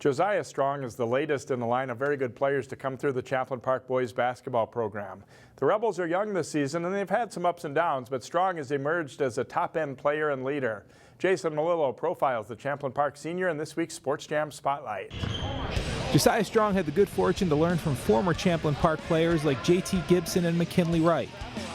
Josiah Strong is the latest in the line of very good players to come through the Champlin Park boys basketball program. The Rebels are young this season and they've had some ups and downs, but Strong has emerged as a top-end player and leader. Jason Melillo profiles the Champlin Park senior in this week's Sports Jam Spotlight. Josiah Strong had the good fortune to learn from former Champlin Park players like J.T. Gibson and McKinley Wright.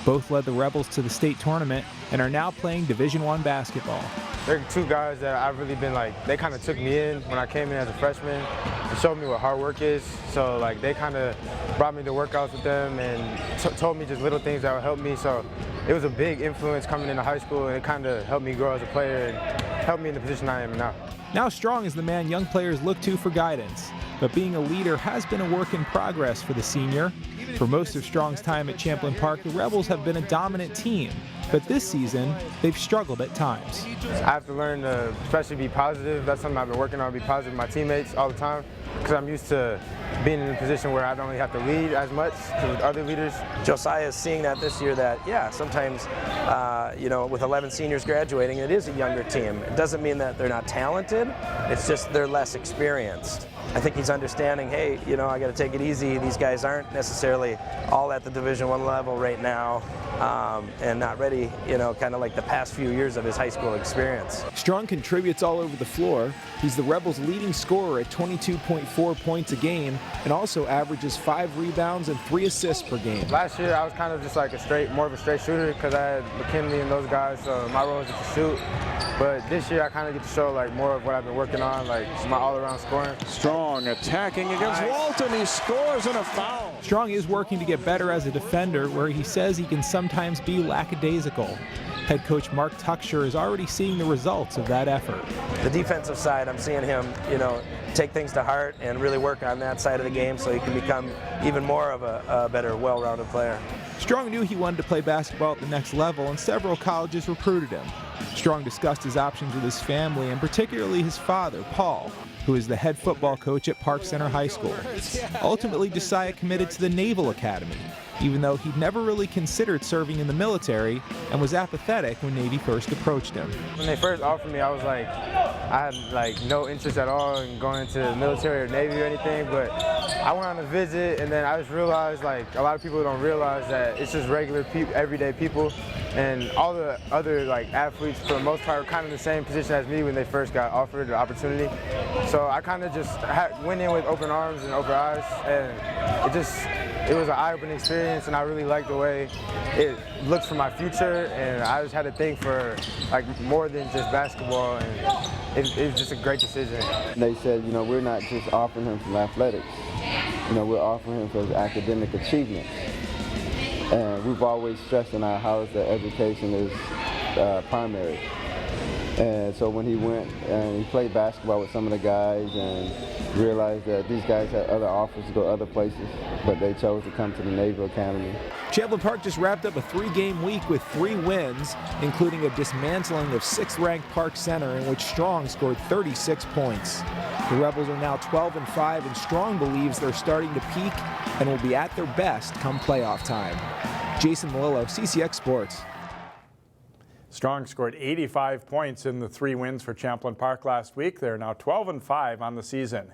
Both led the Rebels to the state tournament and are now playing Division I basketball. They're two guys that I've really been they kind of took me in when I came in as a freshman and showed me what hard work is. So they kind of brought me to workouts with them and told me just little things that would help me. So it was a big influence coming into high school, and it kind of helped me grow as a player and helped me in the position I am now. Now Strong is the man young players look to for guidance, but being a leader has been a work in progress for the senior. For most of Strong's time at Champlin Park, the Rebels have been a dominant team, but this season, they've struggled at times. I have to learn to especially be positive. That's something I've been working on, be positive with my teammates all the time, because I'm used to being in a position where I don't really have to lead as much with other leaders. Josiah is seeing that this year that, yeah, sometimes, with 11 seniors graduating, it is a younger team. It doesn't mean that they're not talented, it's just they're less experienced. I think he's understanding, hey, I got to take it easy. These guys aren't necessarily all at the Division I level right now and not ready, kind of like the past few years of his high school experience. Strong contributes all over the floor. He's the Rebels' leading scorer at 22.4 points a game and also averages 5 rebounds and 3 assists per game. Last year I was kind of just more of a straight shooter because I had McKinley and those guys, so my role was just to shoot. But this year I kind of get to show more of what I've been working on, my all-around scoring. Strong attacking against Walton. He scores and a foul. Strong is working to get better as a defender, where he says he can sometimes be lackadaisical. Head coach Mark Tucksher is already seeing the results of that effort. The defensive side, I'm seeing him, take things to heart and really work on that side of the game so he can become even more of a better, well-rounded player. Strong knew he wanted to play basketball at the next level, and several colleges recruited him. Strong discussed his options with his family, and particularly his father, Paul, who is the head football coach at Park Center High School. Ultimately, Josiah committed to the Naval Academy, even though he'd never really considered serving in the military and was apathetic when Navy first approached him. When they first offered me, I had no interest at all in going into the military or Navy or anything, but I went on a visit and then I just realized a lot of people don't realize that it's just regular people, everyday people, and all the other athletes for the most part were kind of in the same position as me when they first got offered the opportunity. So I kind of just went in with open arms and open eyes, and it was an eye-opening experience, and I really liked the way it looked for my future, and I just had to think for more than just basketball, and it was just a great decision. They said, we're not just offering him from athletics, we're offering him for his academic achievements. And we've always stressed in our house that education is primary. And so when he went and he played basketball with some of the guys and realized that these guys had other offers to go other places, but they chose to come to the Naval Academy. Champlin Park just wrapped up a 3-game week with 3 wins, including a dismantling of 6th-ranked Park Center, in which Strong scored 36 points. The Rebels are now 12-5, and Strong believes they're starting to peak and will be at their best come playoff time. Jason Melillo, CCX Sports. Strong scored 85 points in the 3 wins for Champlin Park last week. They're now 12-5 on the season.